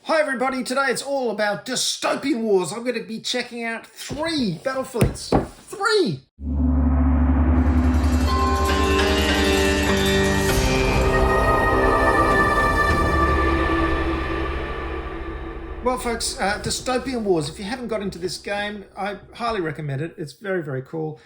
Hi everybody, today it's all about Dystopian Wars. I'm going to be checking out 3 Battlefleets. 3! Well folks, Dystopian Wars, if you haven't got into this game, I highly recommend it. It's very, very cool.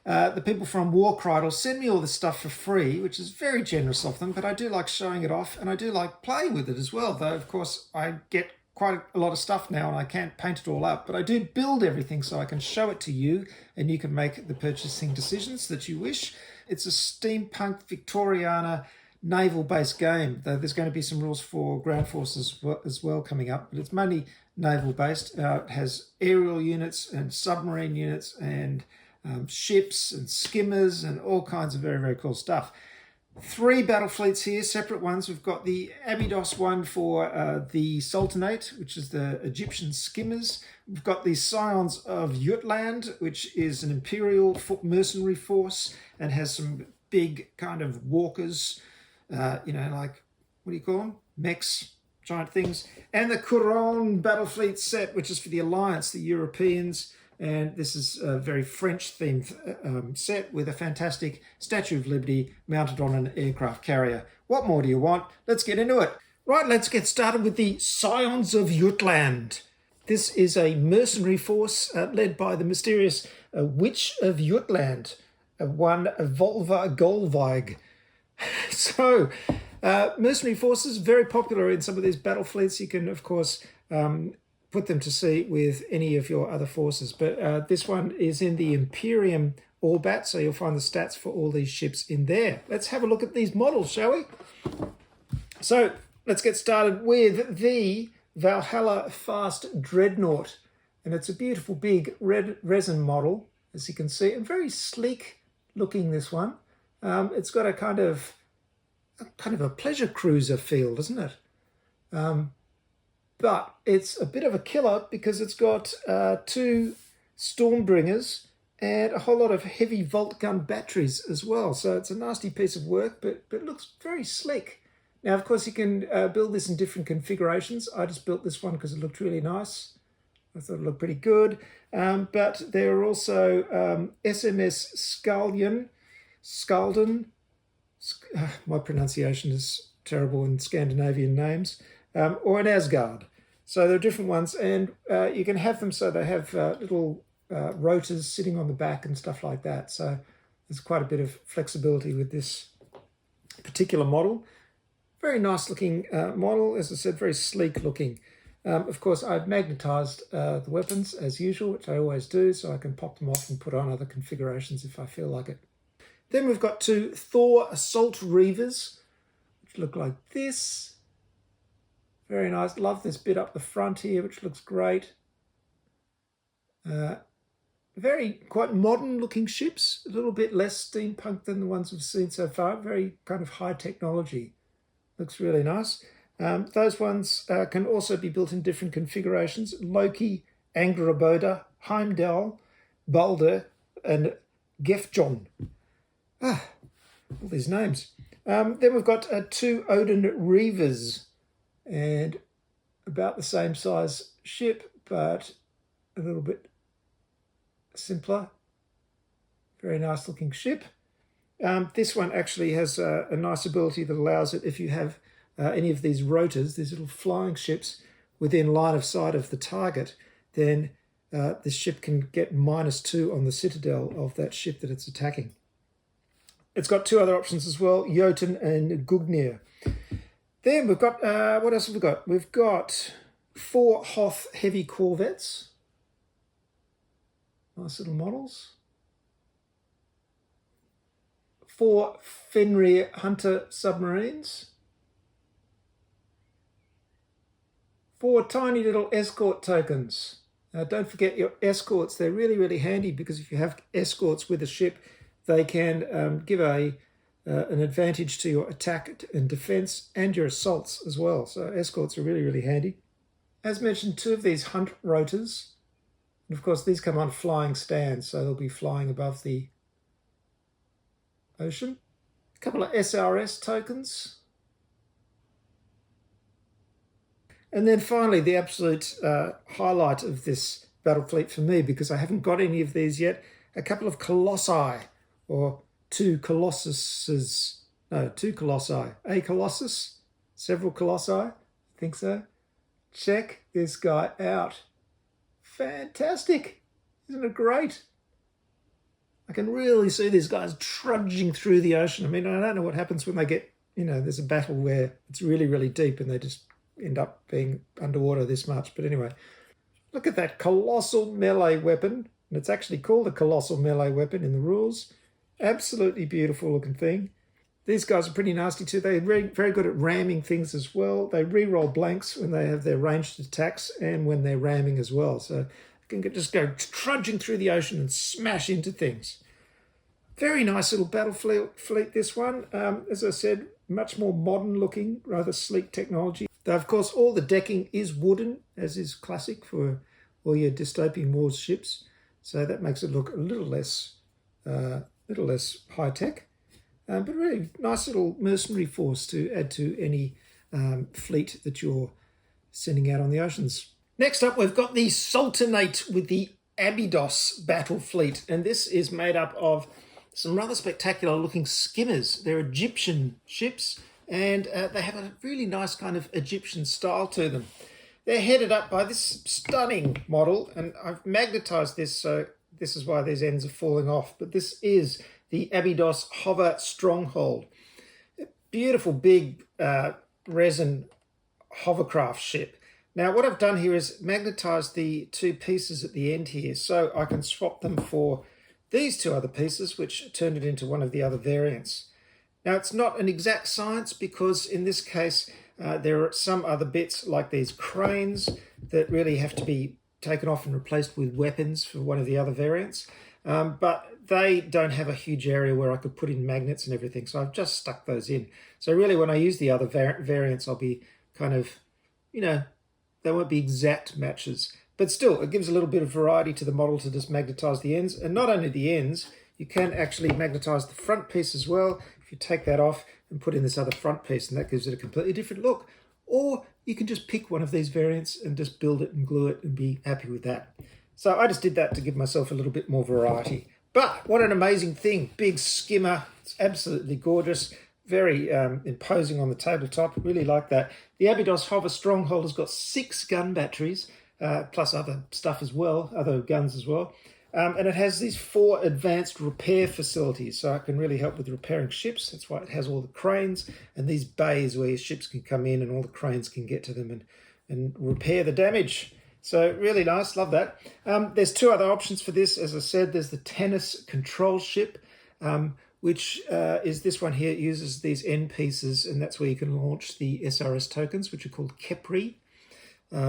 The people from Warcry send me all this stuff for free, which is very generous of them, but I do like showing it off and I do like playing with it as well, though of course I get quite a lot of stuff now and I can't paint it all up, but I do build everything so I can show it to you and you can make the purchasing decisions that you wish. It's a steampunk Victoriana naval-based game, though there's going to be some rules for ground forces as well coming up, but it's mainly naval-based. It has aerial units and submarine units and ships and skimmers and all kinds of very, very cool stuff. 3 battle fleets here, separate ones. We've got the Abydos one for the Sultanate, which is the Egyptian skimmers. We've got the Scions of Jutland, which is an imperial mercenary force and has some big kind of walkers, like, what do you call them? Mechs, giant things. And the Couronne battle fleet set, which is for the Alliance, the Europeans. And this is a very French-themed set with a fantastic Statue of Liberty mounted on an aircraft carrier. What more do you want? Let's get into it. Right, let's get started with the Scions of Jutland. This is a mercenary force led by the mysterious Witch of Jutland, one Volva Golvig. So, mercenary forces, very popular in some of these battle fleets. You can, of course, put them to sea with any of your other forces. But this one is in the Imperium Orbat, so you'll find the stats for all these ships in there. Let's have a look at these models, shall we? So let's get started with the Valhalla Fast Dreadnought. And it's a beautiful big red resin model, as you can see, and very sleek looking, this one. It's got a kind of a pleasure cruiser feel, doesn't it? But it's a bit of a killer because it's got 2 Stormbringers and a whole lot of heavy volt gun batteries as well. So it's a nasty piece of work, but it looks very slick. Now, of course, you can build this in different configurations. I just built this one because it looked really nice. I thought it looked pretty good. But there are also SMS Skalden. My pronunciation is terrible in Scandinavian names. Or an Asgard. So there are different ones, and you can have them so they have little rotors sitting on the back and stuff like that. So there's quite a bit of flexibility with this particular model. Very nice looking model, as I said, very sleek looking. Of course, I've magnetized the weapons as usual, which I always do, so I can pop them off and put on other configurations if I feel like it. Then we've got 2 Thor Assault Reavers, which look like this. Very nice. Love this bit up the front here, which looks great. Very quite modern looking ships, a little bit less steampunk than the ones we've seen so far. Very kind of high technology. Looks really nice. Those ones can also be built in different configurations. Loki, Angraboda, Heimdall, Balder, and Gefjon. All these names. Then we've got 2 Odin Reavers. And about the same size ship, but a little bit simpler. Very nice looking ship. This one actually has a nice ability that allows it, if you have any of these rotors, these little flying ships within line of sight of the target, then this ship can get -2 on the citadel of that ship that it's attacking. It's got 2 other options as well, Jotun and Gungnir. Then we've got, what else have we got? We've got 4 Hoth heavy corvettes. Nice little models. 4 Fenrir Hunter submarines. 4 tiny little escort tokens. Now don't forget your escorts. They're really, really handy because if you have escorts with a ship, they can give an advantage to your attack and defense and your assaults as well. So escorts are really, really handy. As mentioned, 2 of these hunt rotors. And of course, these come on flying stands, so they'll be flying above the ocean. A couple of SRS tokens. And then finally, the absolute highlight of this Battlefleet for me, because I haven't got any of these yet, a couple of Colossi, or two Colossuses. No, two Colossi. A Colossus? Several Colossi? I think so. Check this guy out. Fantastic. Isn't it great? I can really see these guys trudging through the ocean. I mean, I don't know what happens when they get, there's a battle where it's really, really deep and they just end up being underwater this much. But anyway, look at that colossal melee weapon. And it's actually called a colossal melee weapon in the rules. Absolutely beautiful looking thing. These guys are pretty nasty too. They're very good at ramming things as well. They re-roll blanks when they have their ranged attacks and when they're ramming as well. So they can just go trudging through the ocean and smash into things. Very nice little Battlefleet, this one. As I said, much more modern looking, rather sleek technology. Though, of course, all the decking is wooden, as is classic for all your Dystopian Wars ships. So that makes it look a little less high-tech. But really nice little mercenary force to add to any fleet that you're sending out on the oceans. Next up, we've got the Sultanate with the Abydos battle fleet. And this is made up of some rather spectacular looking skimmers. They're Egyptian ships, and they have a really nice kind of Egyptian style to them. They're headed up by this stunning model, and I've magnetized this, so this is why these ends are falling off. But this is the Abydos Hover Stronghold. A beautiful big resin hovercraft ship. Now what I've done here is magnetize the two pieces at the end here, so I can swap them for these two other pieces, which turn it into one of the other variants. Now it's not an exact science, because in this case there are some other bits like these cranes that really have to be taken off and replaced with weapons for one of the other variants. But they don't have a huge area where I could put in magnets and everything, so I've just stuck those in. So really when I use the other variants, I'll be kind of, they won't be exact matches. But still, it gives a little bit of variety to the model to just magnetize the ends. And not only the ends, you can actually magnetize the front piece as well. If you take that off and put in this other front piece, and that gives it a completely different look. Or you can just pick one of these variants and just build it and glue it and be happy with that. So I just did that to give myself a little bit more variety. But what an amazing thing. Big skimmer. It's absolutely gorgeous. Very imposing on the tabletop. Really like that. The Abydos Hover Stronghold has got 6 gun batteries, plus other stuff as well, other guns as well. And it has these 4 advanced repair facilities, so it can really help with repairing ships. That's why it has all the cranes and these bays where your ships can come in and all the cranes can get to them and repair the damage. So really nice, love that. There's 2 other options for this. As I said, there's the tennis control ship, which is this one here. It uses these end pieces, and that's where you can launch the SRS tokens, which are called Kepri.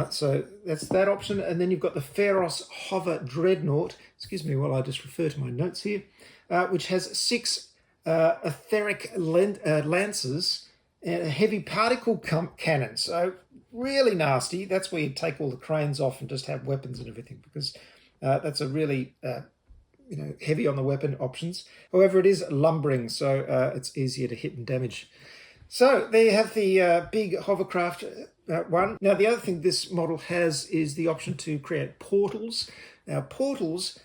So that's that option. And then you've got the Pharos Hover Dreadnought, excuse me while I just refer to my notes here, which has 6 etheric lancers and a heavy particle cannon. So really nasty. That's where you take all the cranes off and just have weapons and everything, because that's a really heavy on the weapon options. However, it is lumbering, so it's easier to hit and damage. So there you have the big hovercraft one. Now the other thing this model has is the option to create portals. Now portals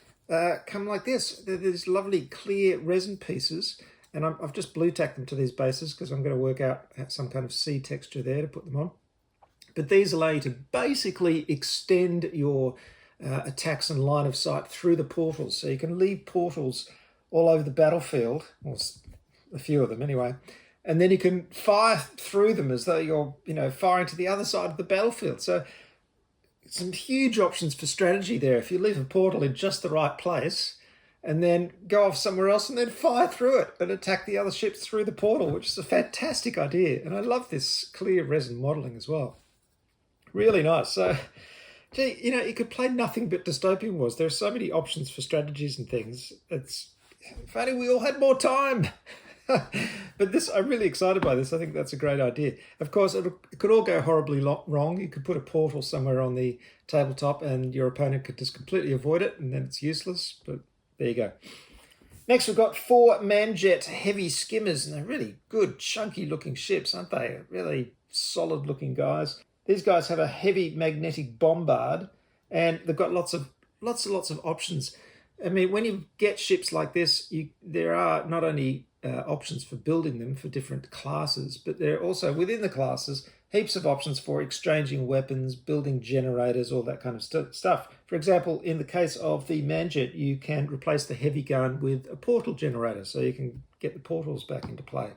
come like this. They're these lovely clear resin pieces, and I've just blue tacked them to these bases because I'm going to work out some kind of sea texture there to put them on. But these allow you to basically extend your attacks and line of sight through the portals. So you can leave portals all over the battlefield, or a few of them anyway, and then you can fire through them as though you're, firing to the other side of the battlefield. So some huge options for strategy there. If you leave a portal in just the right place and then go off somewhere else and then fire through it and attack the other ships through the portal, which is a fantastic idea. And I love this clear resin modeling as well. Really nice. So, gee, you could play nothing but Dystopian Wars. There are so many options for strategies and things. If only we all had more time. But I'm really excited by this. I think that's a great idea. Of course, it could all go horribly wrong. You could put a portal somewhere on the tabletop and your opponent could just completely avoid it, and then it's useless. But there you go. Next, we've got 4 Manjet heavy skimmers, and they're really good, chunky looking ships, aren't they? Really solid looking guys. These guys have a heavy magnetic bombard, and they've got lots and lots of options. I mean, when you get ships like this, there are not only options for building them for different classes, but there are also, within the classes, heaps of options for exchanging weapons, building generators, all that kind of stuff. For example, in the case of the Manjet, you can replace the heavy gun with a portal generator, so you can get the portals back into play.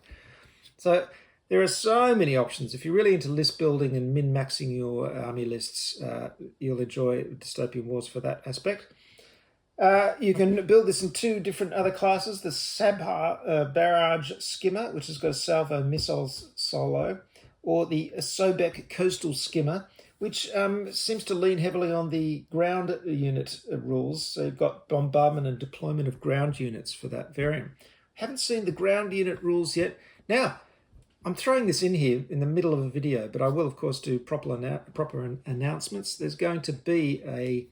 So there are so many options. If you're really into list building and min-maxing your army lists, you'll enjoy Dystopian Wars for that aspect. You can build this in 2 different other classes, the Sabha Barrage Skimmer, which has got a salvo missiles solo, or the Sobek Coastal Skimmer, which seems to lean heavily on the ground unit rules. So you've got bombardment and deployment of ground units for that variant. Haven't seen the ground unit rules yet. Now, I'm throwing this in here in the middle of a video, but I will, of course, do proper announcements. There's going to be a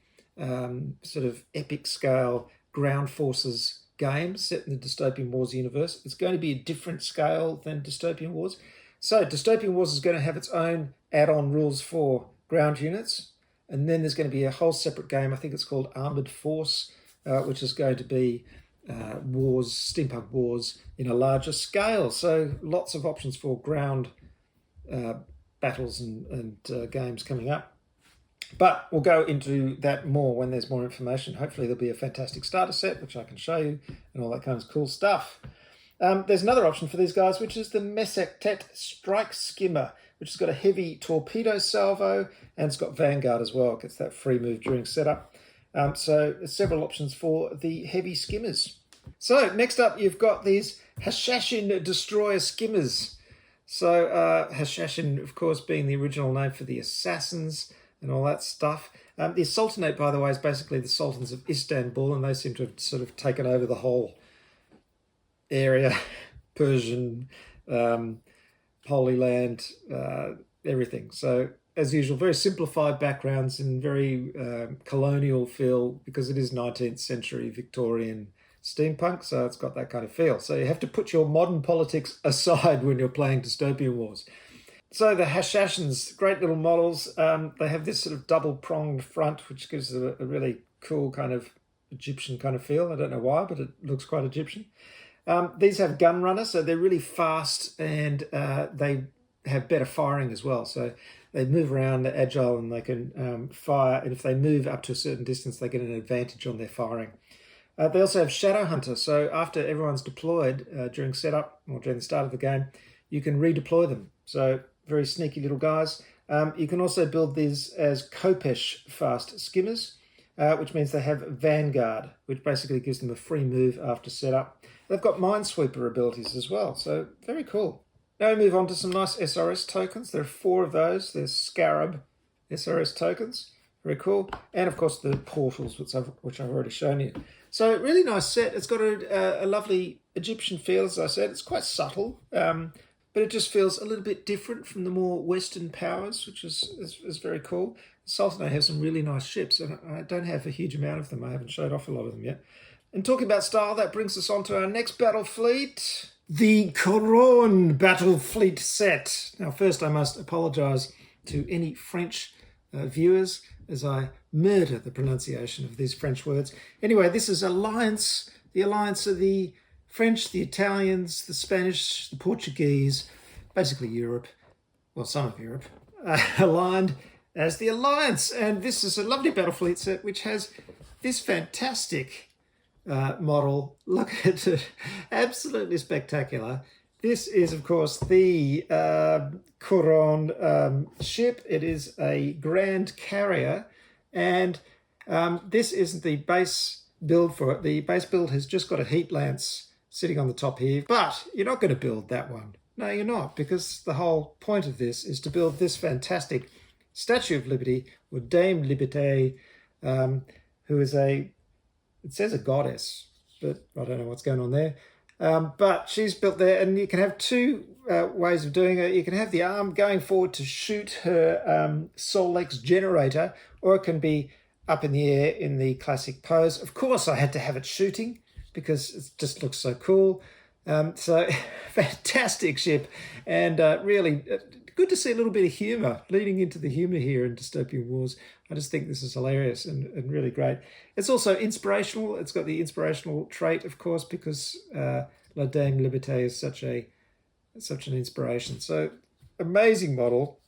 sort of epic scale ground forces game set in the Dystopian Wars universe. It's going to be a different scale than Dystopian Wars. So Dystopian Wars is going to have its own add-on rules for ground units. And then there's going to be a whole separate game, I think it's called Armoured Force, which is going to be wars, steampunk wars in a larger scale. So lots of options for ground battles and games coming up. But we'll go into that more when there's more information. Hopefully there'll be a fantastic starter set, which I can show you, and all that kind of cool stuff. There's another option for these guys, which is the Messektet Strike Skimmer, which has got a heavy torpedo salvo, and it's got Vanguard as well. It gets that free move during setup. So there's several options for the heavy skimmers. So next up, you've got these Hashashin Destroyer Skimmers. So Hashashin, of course, being the original name for the assassins and all that stuff. The Sultanate, by the way, is basically the Sultans of Istanbul, and they seem to have sort of taken over the whole area, Persian, Holy Land, everything. So, as usual, very simplified backgrounds and very colonial feel, because it is 19th century Victorian steampunk, so it's got that kind of feel. So you have to put your modern politics aside when you're playing Dystopian Wars. So the Hashashins, great little models. They have this sort of double-pronged front, which gives it a really cool kind of Egyptian kind of feel. I don't know why, but it looks quite Egyptian. These have gun runners, so they're really fast, and they have better firing as well. So they move around, they're agile, and they can fire. And if they move up to a certain distance, they get an advantage on their firing. They also have Shadow Hunter. So after everyone's deployed during setup or during the start of the game, you can redeploy them. So very sneaky little guys. You can also build these as Kopesh fast skimmers, which means they have Vanguard, which basically gives them a free move after setup. They've got Minesweeper abilities as well, so very cool. Now we move on to some nice SRS tokens. There are 4 of those. There's Scarab SRS tokens, very cool. And of course the portals, which I've already shown you. So really nice set. It's got a lovely Egyptian feel, as I said. It's quite subtle, but it just feels a little bit different from the more Western powers, which is very cool. Sultanate has some really nice ships, and I don't have a huge amount of them. I haven't showed off a lot of them yet. And talking about style, that brings us on to our next Battlefleet, the Couronne Battlefleet set. Now, first I must apologise to any French viewers as I murder the pronunciation of these French words. Anyway, this is Alliance, the alliance of the French, the Italians, the Spanish, the Portuguese, basically Europe, well, some of Europe, aligned as the Alliance. And this is a lovely Battlefleet set which has this fantastic model. Look at it, absolutely spectacular. This is, of course, the Couronne ship. It is a grand carrier, and this isn't the base build for it. The base build has just got a heat lance sitting on the top here, but you're not going to build that one. No, you're not, because the whole point of this is to build this fantastic Statue of Liberty, or Dame Liberté, who is it says a goddess, but I don't know what's going on there. But she's built there, and you can have 2 ways of doing it. You can have the arm going forward to shoot her Solex generator, or it can be up in the air in the classic pose. Of course, I had to have it shooting because it just looks so cool. So fantastic ship, and really good to see a little bit of humour leading into the humour here in Dystopian Wars. I just think this is hilarious and really great. It's also inspirational. It's got the inspirational trait, of course, because La Dame Liberté is such an inspiration. So amazing model,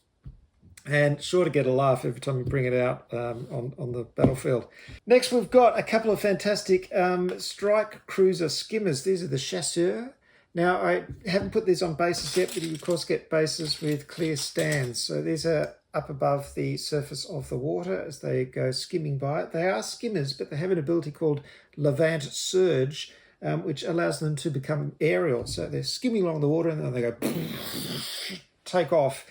and sure to get a laugh every time you bring it out on the battlefield. Next, we've got a couple of fantastic strike cruiser skimmers. These are the Chasseurs. Now, I haven't put these on bases yet, but you of course get bases with clear stands. So these are up above the surface of the water as they go skimming by. They are skimmers, but they have an ability called Levant Surge, which allows them to become aerial. So they're skimming along the water and then they go take off.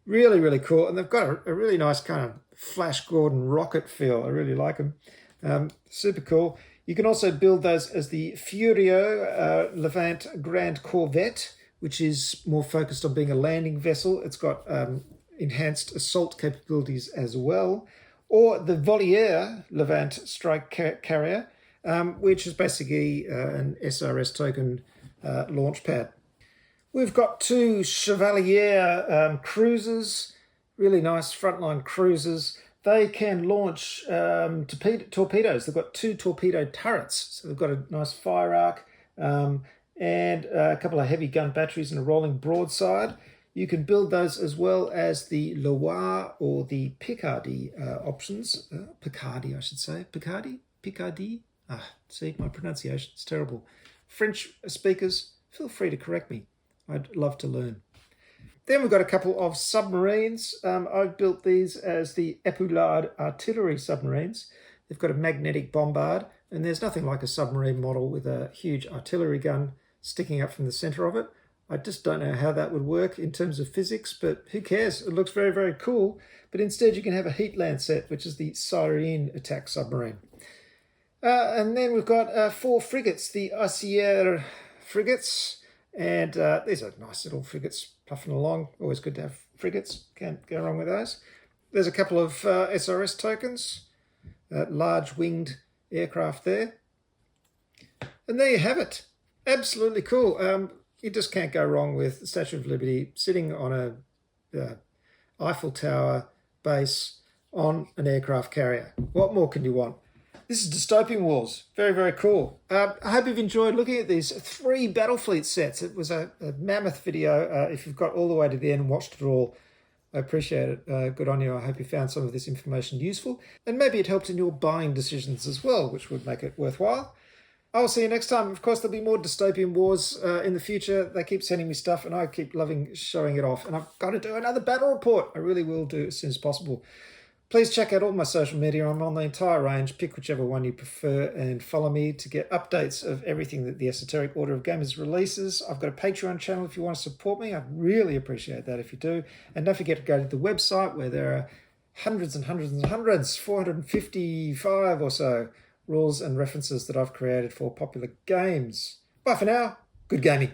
Really, really cool. And they've got a really nice kind of Flash Gordon rocket feel. I really like them. Super cool. You can also build those as the Furio Levant Grand Corvette, which is more focused on being a landing vessel. It's got enhanced assault capabilities as well. Or the Voliere Levant Strike Carrier, which is basically an SRS token launch pad. We've got two Chevalier cruisers, really nice frontline cruisers. They can launch torpedoes. They've got two torpedo turrets, so they've got a nice fire arc and a couple of heavy gun batteries and a rolling broadside. You can build those as well as the Loire or the Picardy options. Picardy, I should say. Picardy? See, my pronunciation's terrible. French speakers, feel free to correct me. I'd love to learn. Then we've got a couple of submarines. I've built these as the Épaulade artillery submarines. They've got a magnetic bombard, and there's nothing like a submarine model with a huge artillery gun sticking up from the centre of it. I just don't know how that would work in terms of physics, but who cares? It looks very, very cool. But instead you can have a heat lancet, which is the Syrene attack submarine. And then we've got 4 frigates, the Acier frigates. And these are nice little frigates puffing along. Always good to have frigates. Can't go wrong with those. There's a couple of SRS tokens. Large winged aircraft there. And there you have it. Absolutely cool. You just can't go wrong with the Statue of Liberty sitting on a Eiffel Tower base on an aircraft carrier. What more can you want? This is Dystopian Wars. Very, very cool. I hope you've enjoyed looking at these 3 Battlefleet sets. It was a mammoth video. If you've got all the way to the end and watched it all, I appreciate it. Good on you. I hope you found some of this information useful. And maybe it helped in your buying decisions as well, which would make it worthwhile. I'll see you next time. Of course, there'll be more Dystopian Wars in the future. They keep sending me stuff, and I keep loving showing it off. And I've got to do another battle report. I really will do as soon as possible. Please check out all my social media. I'm on the entire range. Pick whichever one you prefer and follow me to get updates of everything that the Esoteric Order of Gamers releases. I've got a Patreon channel if you want to support me. I'd really appreciate that if you do. And don't forget to go to the website where there are hundreds and hundreds and hundreds, 455 or so, rules and references that I've created for popular games. Bye for now. Good gaming.